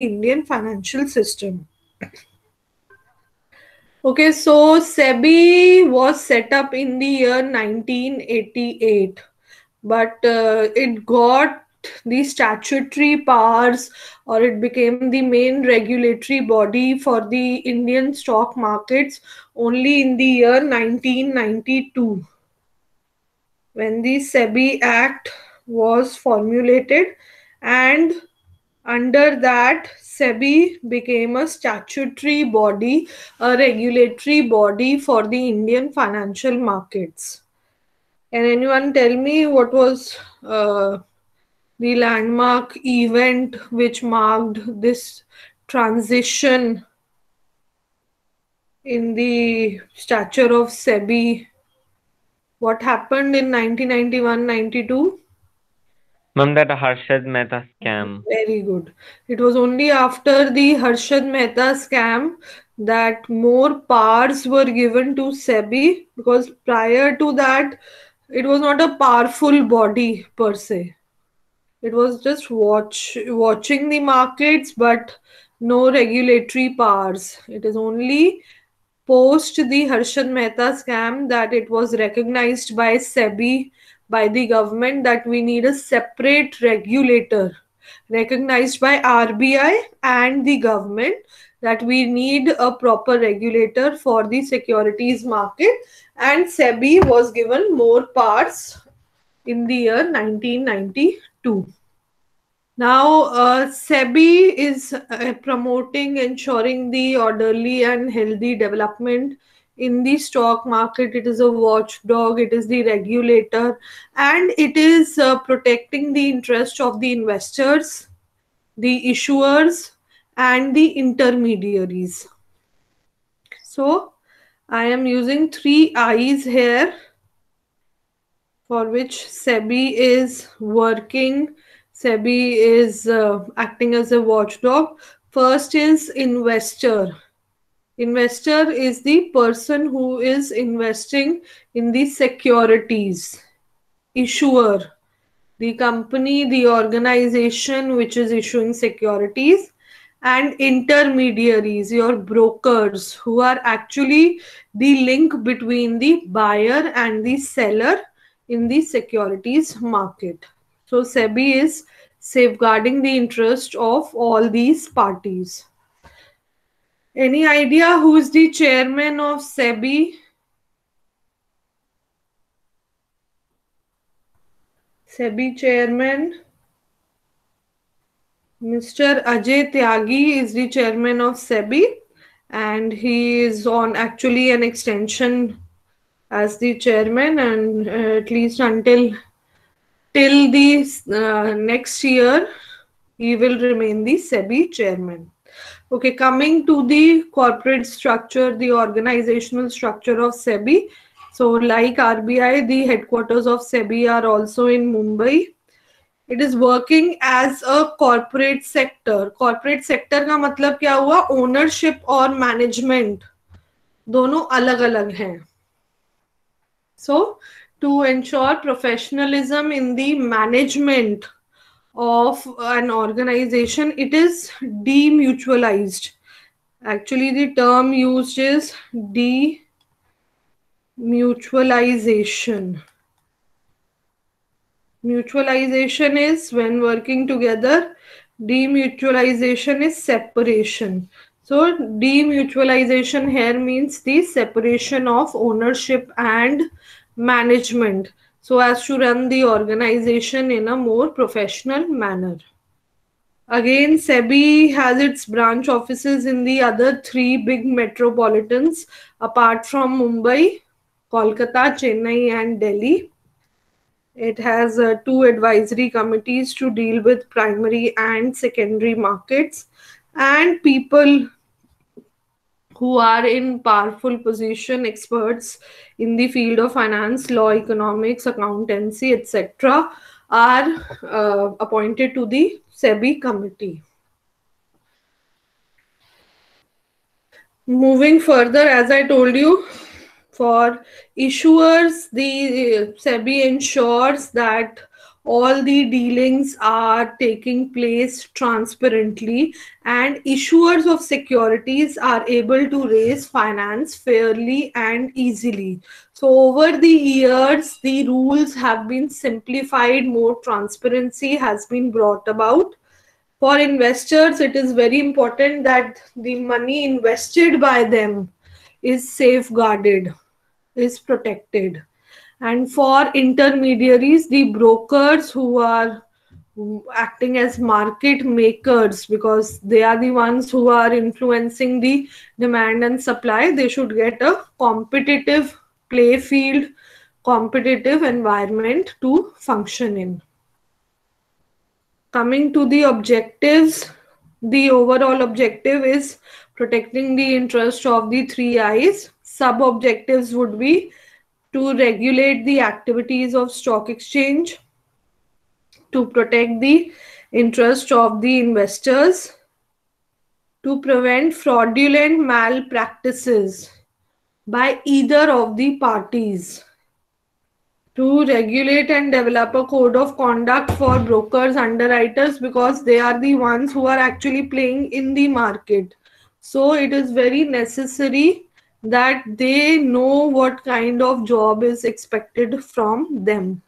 Indian financial system. Okay, so SEBI was set up in the year 1988, but it got the statutory powers, or it became the main regulatory body for the Indian stock markets only in the year 1992, when the SEBI Act was formulated, and under that, SEBI became a statutory body, a regulatory body for the Indian financial markets. Can anyone tell me what was the landmark event which marked this transition in the stature of SEBI? What happened in 1991-92? Ma'am, that Harshad Mehta scam. Very good. It was only after the Harshad Mehta scam that more powers were given to SEBI, because prior to that, it was not a powerful body per se. It was just watching the markets, but no regulatory powers. It is only post the Harshad Mehta scam that it was recognized by SEBI, by the government, that we need a separate regulator, recognized by RBI and the government, that we need a proper regulator for the securities market, and SEBI was given more powers in the year 1992. Now, SEBI is promoting ensuring the orderly and healthy development in the stock market. It is a watchdog, it is the regulator, and it is protecting the interest of the investors, the issuers, and the intermediaries. So, I am using three I's here for which SEBI is working. SEBI is acting as a watchdog. First is investor. Investor is the person who is investing in the securities. Issuer, the company, the organization which is issuing securities. And intermediaries, your brokers, who are actually the link between the buyer and the seller in the securities market. So SEBI is safeguarding the interest of all these parties. Any idea who is the chairman of SEBI? SEBI chairman Mr. Ajay Tyagi is the chairman of SEBI, and he is on actually an extension as the chairman, and at least until till the next year he will remain the SEBI chairman. Okay, coming to the corporate structure, the organizational structure of SEBI. So like RBI, the headquarters of SEBI are also in Mumbai. It is working as a corporate sector. Corporate sector का मतलब क्या हुआ? Ownership और management दोनों अलग अलग हैं. So, to ensure professionalism in the management of an organization, it is demutualized. Actually, the term used is demutualization. Mutualization is when working together. Demutualization is separation. So demutualization here means the separation of ownership and management, so as to run the organization in a more professional manner. Again, SEBI has its branch offices in the other three big metropolitans apart from Mumbai, Kolkata, Chennai, and Delhi. It has two advisory committees to deal with primary and secondary markets, and people who are in powerful position, experts in the field of finance, law, economics, accountancy, etc., are appointed to the SEBI committee. Moving further, as I told you, for issuers, the SEBI ensures that all the dealings are taking place transparently, and issuers of securities are able to raise finance fairly and easily. So over the years, the rules have been simplified, more transparency has been brought about. For investors, it is very important that the money invested by them is safeguarded, is protected. And for intermediaries, the brokers who are acting as market makers, because they are the ones who are influencing the demand and supply, they should get a competitive play field, competitive environment to function in. Coming to the objectives, the overall objective is protecting the interest of the three I's. Sub objectives would be to regulate the activities of stock exchange, to protect the interest of the investors, to prevent fraudulent malpractices by either of the parties, to regulate and develop a code of conduct for brokers, underwriters, because they are the ones who are actually playing in the market. So it is very necessary that they know what kind of job is expected from them.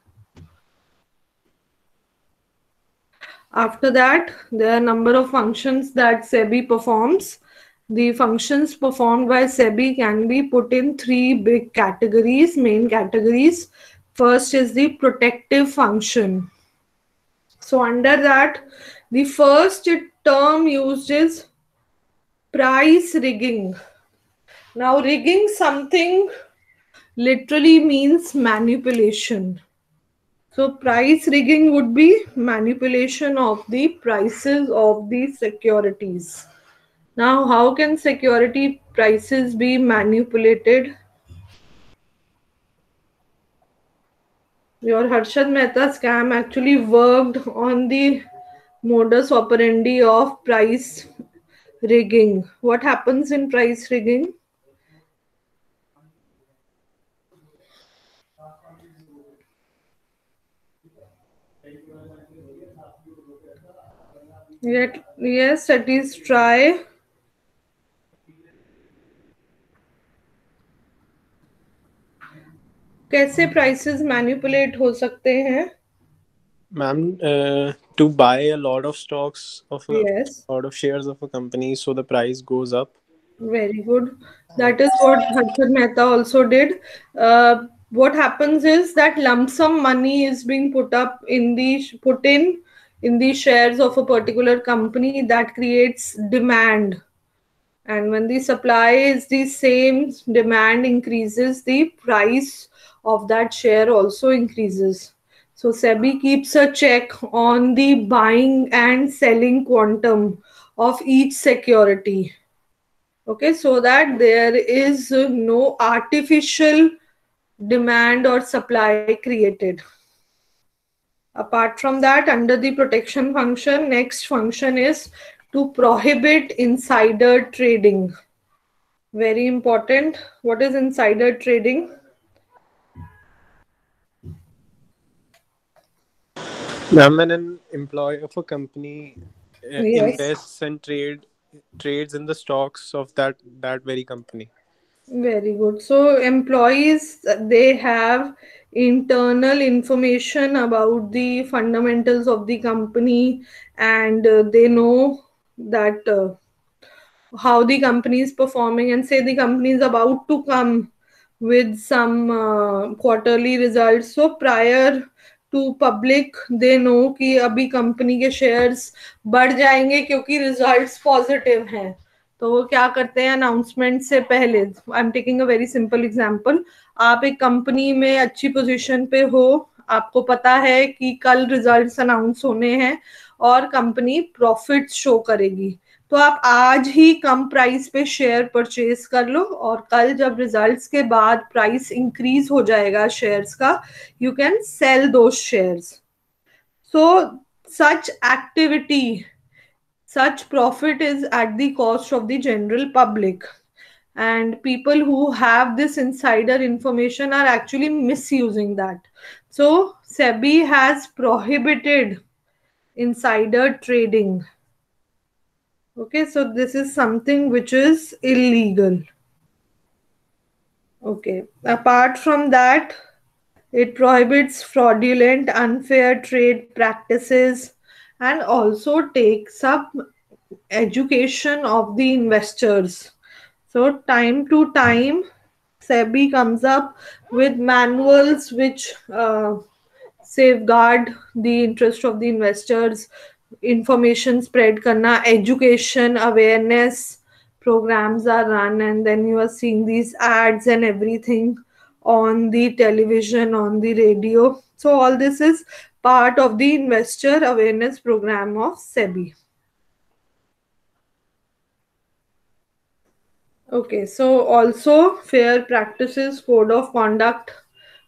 After that, there are a number of functions that SEBI performs. The functions performed by SEBI can be put in three big categories, main categories. First is the protective function. So under that, the first term used is price rigging. Now, rigging something literally means manipulation. So price rigging would be manipulation of the prices of the securities. Now, how can security prices be manipulated? Your Harshad Mehta scam actually worked on the modus operandi of price rigging. What happens in price rigging? Yet, yes, at least try. कैसे prices manipulate हो सकते हैं? Ma'am, to buy a lot of stocks of a Yes. lot of shares of a company, so the price goes up. Very good. That is what Harshad Mehta also did. What happens is that lump sum money is being put in the shares of a particular company that creates demand. And when the supply is the same, demand increases, the price of that share also increases. So SEBI keeps a check on the buying and selling quantum of each security. Okay, so that there is no artificial demand or supply created. Apart from that, under the protection function, next function is to prohibit insider trading. Very important. What is insider trading? Ma'am, when an employee of a company Yes. invests and trades in the stocks of that very company. Very good. So employees, they have internal information about the fundamentals of the company, and they know that how the company is performing, and say the company is about to come with some quarterly results. So prior to public, they know कि अभी company के shares बढ़ जाएंगे क्योंकि results positive हैं. तो वो क्या करते हैं, अनाउंसमेंट से पहले, I am taking a very simple example, आप एक कंपनी में अच्छी पोजीशन पे हो, आपको पता है कि कल रिजल्ट्स अनाउंस होने हैं और कंपनी प्रॉफिट शो करेगी, तो आप आज ही कम प्राइस पे शेयर परचेज कर लो, और कल जब रिजल्ट्स के बाद प्राइस इंक्रीज हो जाएगा शेयर्स का, you can sell those shares. So such activity, such profit is at the cost of the general public. and people who have this insider information are actually misusing that. So SEBI has prohibited insider trading. Okay, so this is something which is illegal. Okay, apart from that, it prohibits fraudulent, unfair trade practices and also takes up education of the investors. So, time to time, SEBI comes up with manuals which safeguard the interest of the investors, information spread karna, education, awareness programs are run, and then you are seeing these ads and everything on the television, on the radio. So, all this is part of the investor awareness program of SEBI. Okay, so also fair practices code of conduct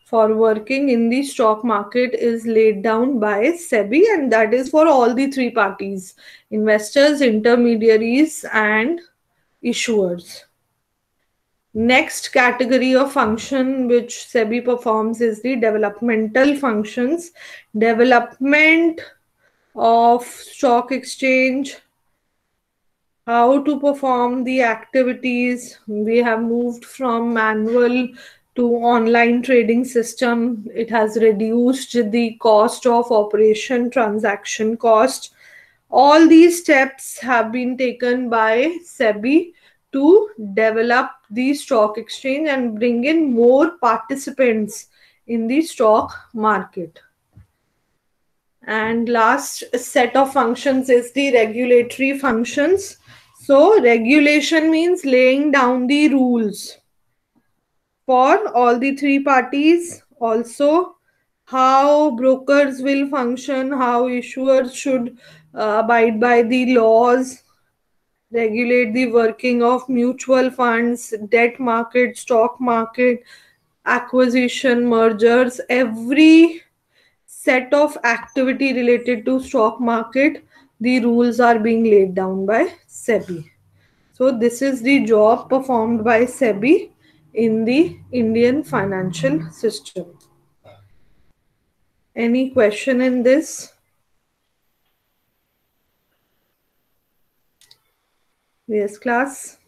for working in the stock market is laid down by SEBI, and that is for all the three parties: investors, intermediaries, and issuers. Next category of function which SEBI performs is the developmental functions. Development of stock exchange, how to perform the activities. We have moved from manual to online trading system. It has reduced the cost of operation, transaction cost. All these steps have been taken by SEBI to develop the stock exchange and bring in more participants in the stock market. And last set of functions is the regulatory functions. So regulation means laying down the rules for all the three parties. Also, how brokers will function, how issuers should abide by the laws, regulate the working of mutual funds, debt market, stock market, acquisition, mergers, every set of activity related to stock market, the rules are being laid down by SEBI. So this is the job performed by SEBI in the Indian financial system. Any question in this? Yes, class.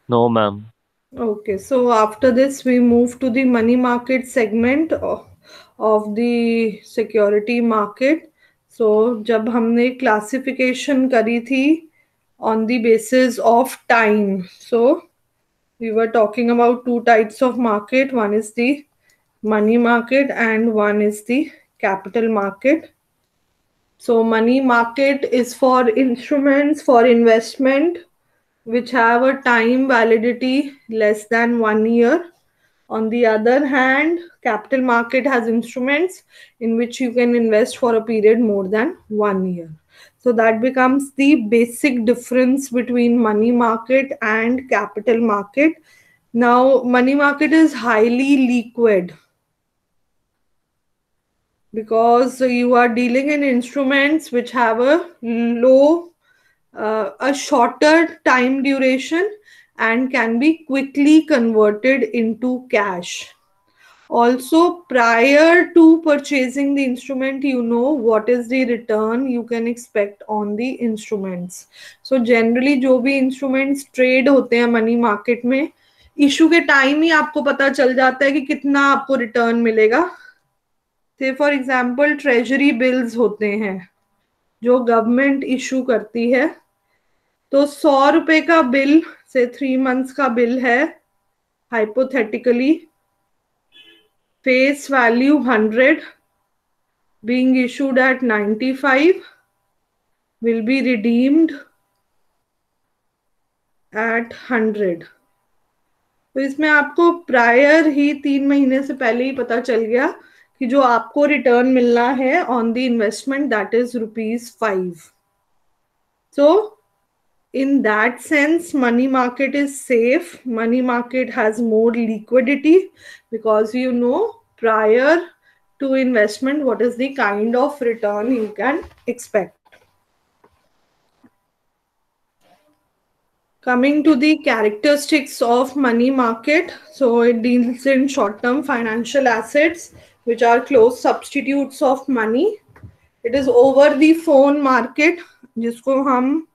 No, ma'am. Okay, so after this we move to the money market segment of the security market. So जब हमने classification करी थी on the basis of time, so we were talking about two types of market. One is the money market and one is the capital market. So money market is for instruments for investment which have a time validity less than 1 year. On the other hand, capital market has instruments in which you can invest for a period more than 1 year. So that becomes the basic difference between money market and capital market. Now, money market is highly liquid because you are dealing in instruments which have a shorter time duration and can be quickly converted into cash. Also, prior to purchasing the instrument, you know what is the return you can expect on the instruments. So generally जो भी instruments trade होते हैं money market में, issue के time ही आपको पता चल जाता है कि कितना आपको return मिलेगा. Say for example, treasury bills होते हैं जो गवर्नमेंट इशू करती है. तो 100 रुपए का बिल से 3 months का बिल है, hypothetically face value 100 being issued at 95 will be redeemed at 100. तो इसमें आपको प्रायर ही 3 महीने से पहले ही पता चल गया कि जो आपको रिटर्न मिलना है on the investment that is ₹5. So in that sense, money market is safe. Money market has more liquidity because you know prior to investment what is the kind of return you can expect. Coming to the characteristics of money market, so it deals in short-term financial assets, which are close substitutes of money. It is over the phone market, जिसको हम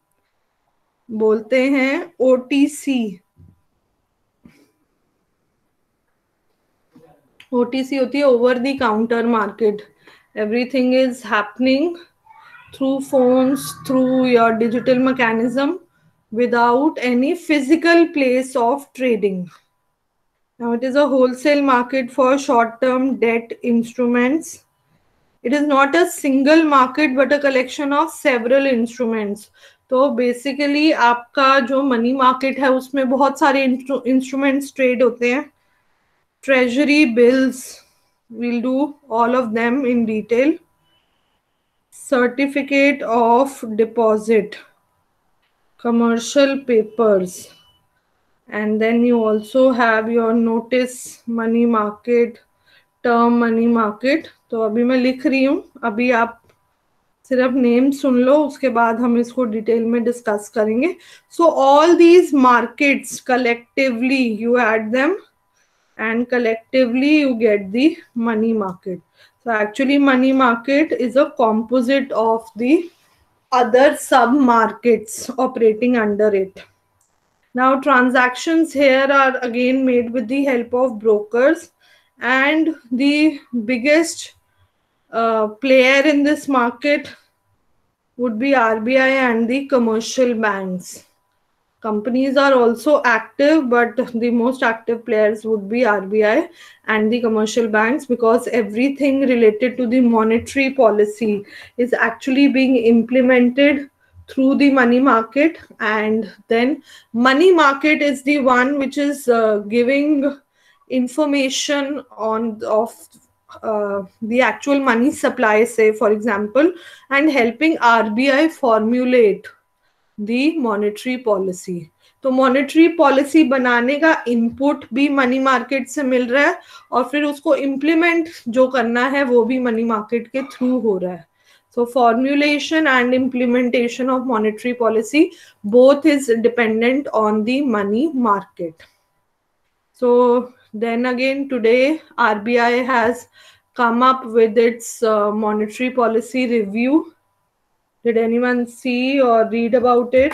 बोलते हैं OTC. OTC होती है over the counter market. Everything is happening through phones, through your digital mechanism, without any physical place of trading. Now it is a wholesale market for short-term debt instruments. It is not a single market but a collection of several instruments. तो basically आपका जो money market है उसमें बहुत सारे instruments trade होते हैं. Treasury bills, we'll do all of them in detail. Certificate of deposit, commercial papers, and then you also have your notice money market, term money market. तो अभी मैं लिख रही हूँ, अभी आप सिर्फ नेम सुन लो, उसके बाद हम इसको डिटेल में डिस्कस करेंगे. So all these markets collectively you add them and collectively you get the money market. So actually money market is a composite of the other sub markets operating under it. Now transactions here are again made with the help of brokers, and the biggest player in this market would be RBI and the commercial banks. Companies are also active, but the most active players would be RBI and the commercial banks, because everything related to the monetary policy is actually being implemented through the money market. And then money market is the one which is giving information on the actual money supply, say for example, and helping RBI formulate the monetary policy. तो monetary policy बनाने का input भी money market से मिल रहा है, और फिर उसको इम्प्लीमेंट जो करना है वो भी मनी मार्केट के थ्रू हो रहा है. So formulation and implementation of monetary policy both is dependent on the money market. So then again today RBI has come up with its monetary policy review. Did anyone see or read about it?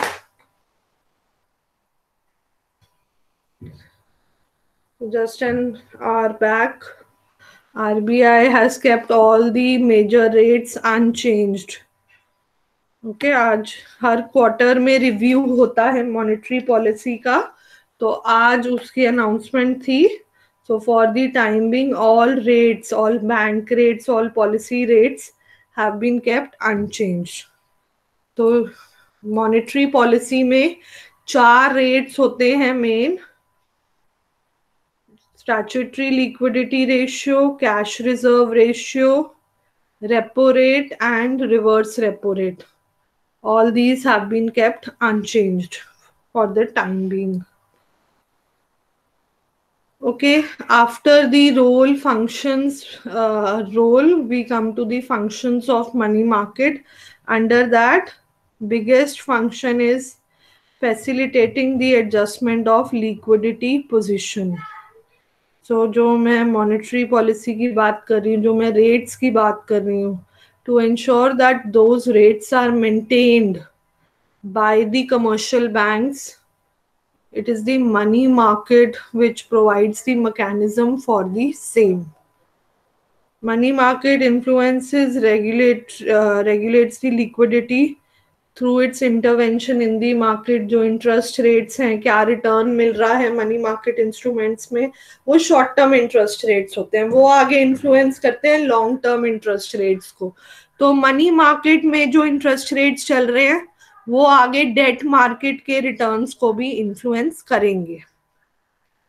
Just an hour back, RBI has kept all the major rates unchanged. Okay, आज हर quarter में review होता है monetary policy का, तो आज उसकी announcement थी. So for the time being, all rates, all bank rates, all policy rates have been kept unchanged. तो मॉनेटरी पॉलिसी में 4 रेट्स होते हैं main: statutory liquidity ratio, cash reserve ratio, repo rate, and reverse repo rate. All these have been kept unchanged for the time being. Okay, after the role functions we come to the functions of money market. Under that, biggest function is facilitating the adjustment of liquidity position. So जो मैं monetary policy की बात कर रही हूँ, जो मैं rates की बात कर रही हूँ, to ensure that those rates are maintained by the commercial banks, it is the money market which provides the mechanism for the same. Money market influences regulates the liquidity through its intervention in the market. जो interest rates हैं, क्या return मिल रहा है money market instruments में, वो short term interest rates होते हैं, वो आगे इन्फ्लुएंस करते हैं लॉन्ग टर्म इंटरेस्ट रेट्स को. तो मनी मार्केट में जो इंटरेस्ट रेट्स चल रहे हैं वो आगे डेट मार्केट के रिटर्न्स को भी इन्फ्लुएंस करेंगे.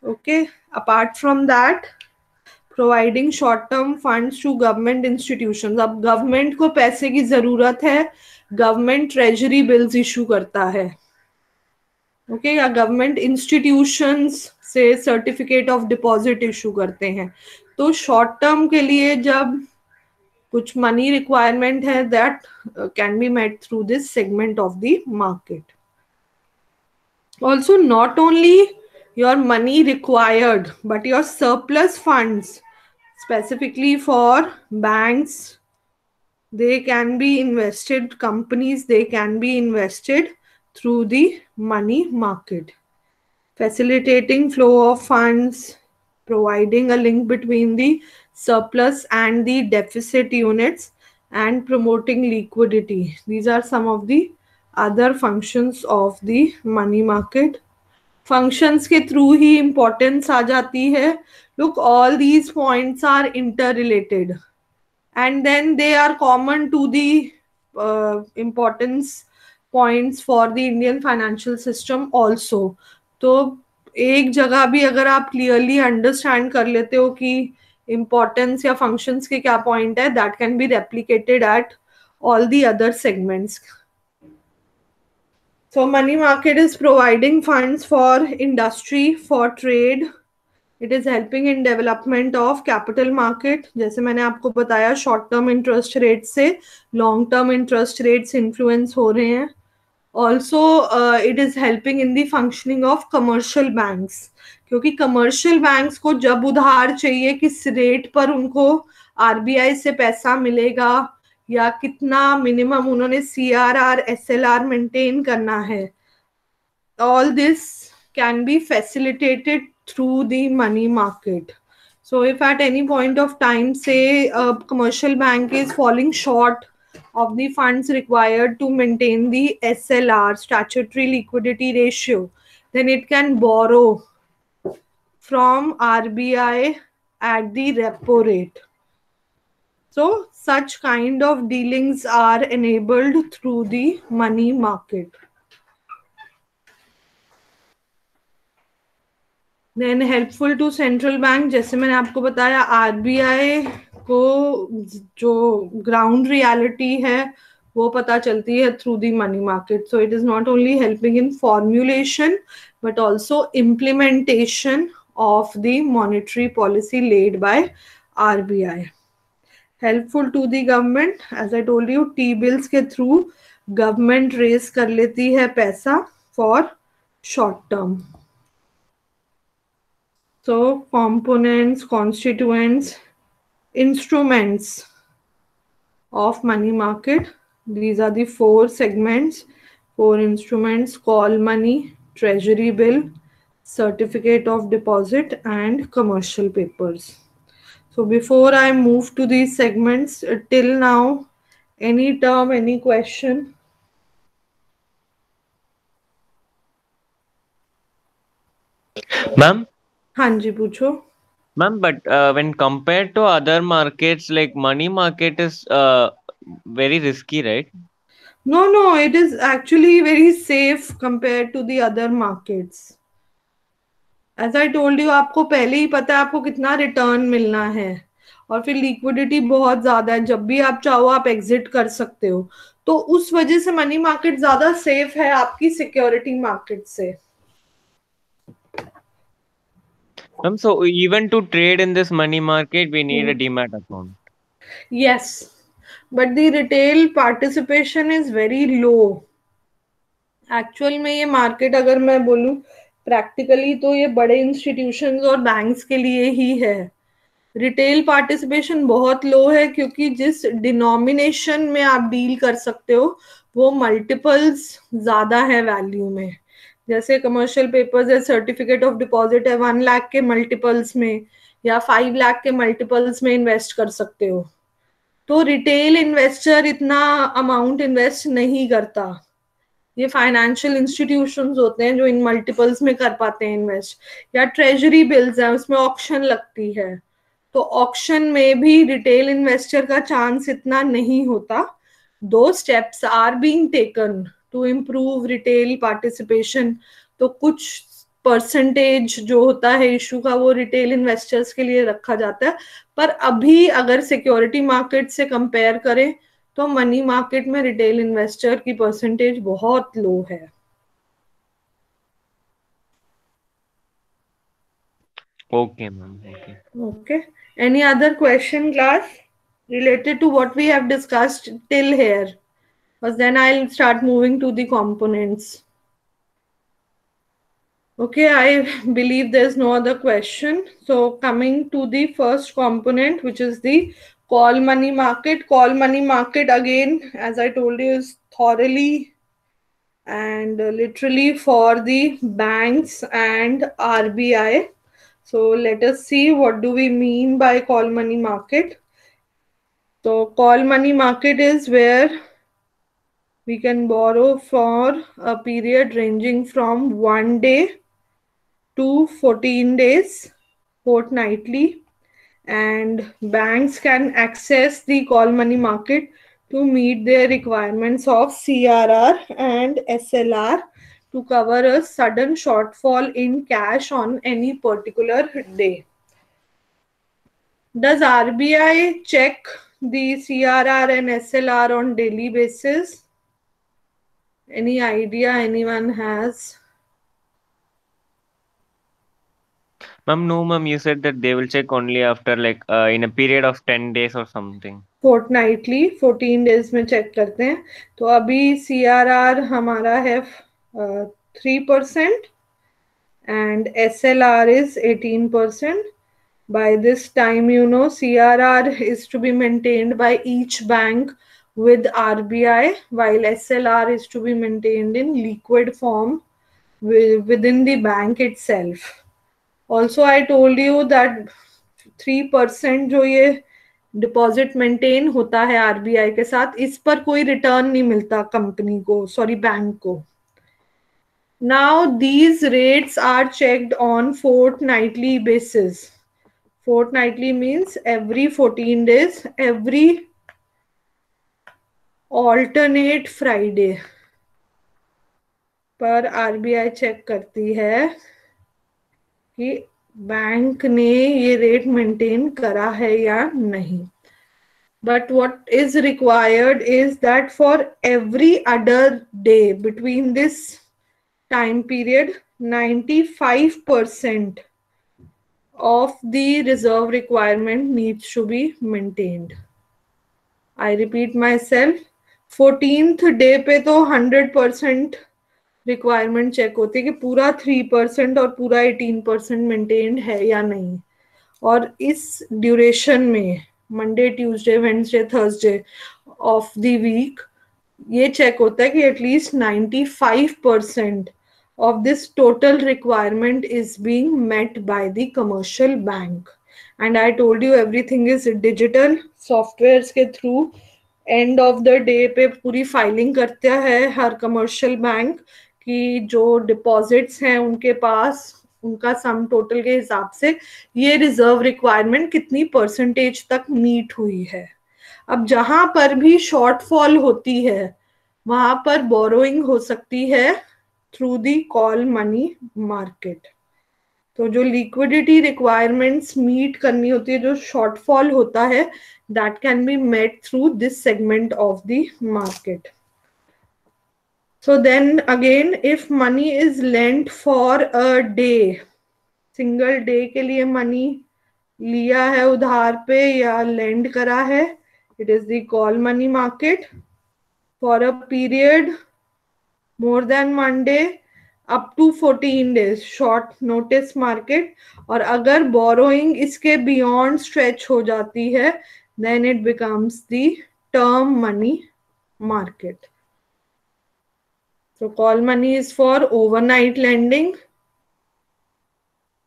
Okay, apart from that, providing short term funds to government institutions. अब गवर्नमेंट को पैसे की जरूरत है, गवर्नमेंट ट्रेजरी बिल्स इशू करता है. ओके, या गवर्नमेंट इंस्टीट्यूशंस से सर्टिफिकेट ऑफ डिपॉजिट इशू करते हैं. तो शॉर्ट टर्म के लिए जब कुछ मनी रिक्वायरमेंट है, that can be met through this segment of the market. Also, not only your money required, but your surplus funds, specifically for banks, they can be invested, companies, they can be invested through the money market, facilitating flow of funds, providing a link between the surplus and the deficit units, and promoting liquidity. These are some of the other functions of the money market. Functions के through ही importance आ जाती है. Look, all these points are inter and then they are common to the importance points for the Indian financial system also. तो एक जगह भी अगर आप क्लियरली अंडरस्टैंड कर लेते हो कि इम्पोर्टेंस या फंक्शंस के क्या पॉइंट है, that can be replicated at all the other segments. So money market is providing funds for industry, for trade. It is helping in development of capital market. जैसे मैंने आपको बताया, शॉर्ट टर्म इंटरेस्ट रेट से long term interest rates influence हो रहे हैं. Also it is helping in the functioning of commercial banks, क्योंकि commercial banks को जब उधार चाहिए, किस रेट पर उनको आरबीआई से पैसा मिलेगा या कितना मिनिमम उन्होंने सीआरआर एसएलआर मेंटेन करना है, all this can be facilitated through the money market. So if at any point of time, say a commercial bank is falling short of the funds required to maintain the SLR, statutory liquidity ratio, then it can borrow from RBI at the repo rate. So such kind of dealings are enabled through the money market. Then helpful to central bank, जैसे मैंने आपको बताया, RBI को जो ground reality है वो पता चलती है through the money market. So it is not only helping in formulation but also implementation of the monetary policy led by RBI. Helpful to the government, as I told you, T bills के through government raise कर लेती है पैसा for short term. So components, constituents, instruments of money market. These are the four segments, four instruments: call money, treasury bill, certificate of deposit, and commercial papers. So before I move to these segments, till now, any term, any question? Ma'am? हाँ जी, पूछो. Ma'am, but when compared to other markets, like money market is very risky, right? No, it is actually very safe compared to the other markets. As I told you, आपको पहले ही पता है आपको कितना return मिलना है, और फिर लिक्विडिटी बहुत ज्यादा है, जब भी आप चाहो आप एग्जिट कर सकते हो. तो उस वजह से मनी मार्केट ज्यादा सेफ है आपकी सिक्योरिटी मार्केट से. So even to trade in this money market, we need a demat account. Yes, but the retail participation is very low. Actual में ये मार्केट, अगर मैं बोलूं प्रैक्टिकली, तो ये बड़े इंस्टीट्यूशंस और बैंक्स के लिए ही है. रिटेल पार्टिसिपेशन बहुत लो है, क्योंकि जिस डिनोमिनेशन में आप डील कर सकते हो वो मल्टीपल्स ज्यादा है वैल्यू में. जैसे कमर्शियल पेपर्स है, सर्टिफिकेट ऑफ डिपॉजिट है, 1 लाख के मल्टीपल्स में या 5 लाख के मल्टीपल्स में इन्वेस्ट कर सकते हो. तो रिटेल इन्वेस्टर इतना अमाउंट इन्वेस्ट नहीं करता. ये फाइनेंशियल इंस्टीट्यूशंस होते हैं जो इन मल्टीपल्स में कर पाते हैं इन्वेस्ट. या ट्रेजरी बिल्स है, उसमें ऑक्शन लगती है, तो ऑक्शन में भी रिटेल इन्वेस्टर का चांस इतना नहीं होता. दो steps are being taken to improve retail participation. तो कुछ परसेंटेज जो होता है इशू का वो रिटेल इन्वेस्टर्स के लिए रखा जाता है. पर अभी अगर सिक्योरिटी मार्केट से कंपेयर करें तो मनी मार्केट में रिटेल इन्वेस्टर की परसेंटेज बहुत लो है. Okay, ma'am. Okay. Any other question, class, related to what we have discussed till here? Because then I'll start moving to the components. Okay, I believe there's no other question. So coming to the first component, which is the call money market. Call money market, again, as I told you, is thoroughly and literally for the banks and RBI. So let us see what do we mean by call money market. So call money market is where we can borrow for a period ranging from 1 day to 14 days fortnightly, and banks can access the call money market to meet their requirements of CRR and SLR to cover a sudden shortfall in cash on any particular day. Does RBI check the CRR and SLR on daily basis? Any idea anyone has? Ma'am, no, ma'am, you said that they will check only after like in a period of 10 days or something. Fortnightly 14 days में check करते हैं. तो अभी CRR हमारा है 3% and SLR is 18%. By this time, CRR is to be maintained by each bank with RBI, while SLR is to be maintained in liquid form within the bank itself. Also, I told you that 3% जो ये deposit maintain होता है RBI के साथ, इस पर कोई return नहीं मिलता कंपनी को, सॉरी बैंक को. Now these rates are checked on fortnightly basis. Fortnightly means every 14 days, every alternate Friday पर आरबीआई चेक करती है कि बैंक ने ये रेट मेंटेन करा है या नहीं. But what is required is that for every other day between this time period, 95% of the reserve requirement needs to be maintained. I repeat myself, 14th day पे तो 100% रिक्वायरमेंट चेक होती है कि पूरा 3% और पूरा 18% मेंटेन्ड है या नहीं. और इस ड्यूरेशन में Monday, Tuesday, Wednesday, Thursday of the week ये चेक होता है कि at least 95% of this total requirement is being met by the commercial bank. And I told you everything is digital. Softwares के through end of the day पे पूरी filing करता है हर commercial bank कि जो डिपॉजिट्स हैं उनके पास उनका सम टोटल के हिसाब से ये रिजर्व रिक्वायरमेंट कितनी परसेंटेज तक मीट हुई है. अब जहां पर भी शॉर्टफॉल होती है वहां पर बोरोइंग हो सकती है through the call money market. तो जो लिक्विडिटी रिक्वायरमेंट्स मीट करनी होती है, जो शॉर्टफॉल होता है, that can be met through this segment of the market. So then again, if money is lent for a day, single day के लिए मनी लिया है उधार पे या लेंड करा है, it is the call money market. For a period more than 1 day up to 14 days, short notice market. और अगर बोरोइंग इसके बियॉन्ड स्ट्रेच हो जाती है, then it becomes the term money market. So call money is for overnight lending.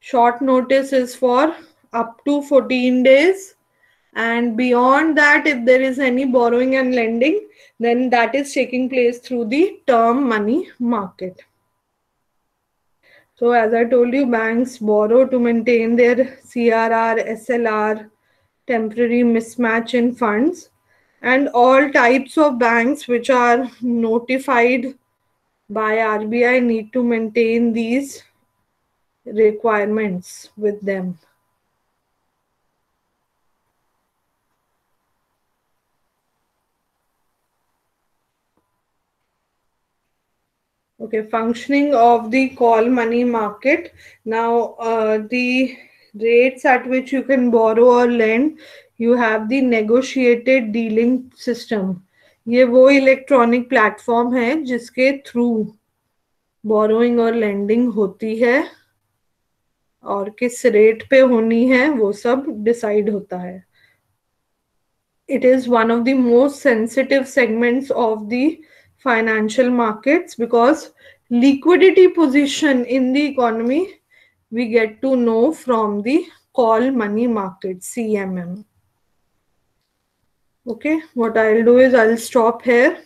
Short notice is for up to 14 days. And beyond that, if there is any borrowing and lending, then that is taking place through the term money market. So as I told you, banks borrow to maintain their CRR, SLR, temporary mismatch in funds. And all types of banks which are notified by RBI need to maintain these requirements with them. Okay, functioning of the call money market. Now, the rates at which you can borrow or lend, you have the negotiated dealing system. ये वो electronic platform है जिसके through borrowing और lending होती है और किस rate पे होनी है वो सब डिसाइड होता है. It is one of the most sensitive segments of the financial markets because liquidity position in the economy we get to know from the call money market, CMM. Okay, what I'll do is I'll stop here.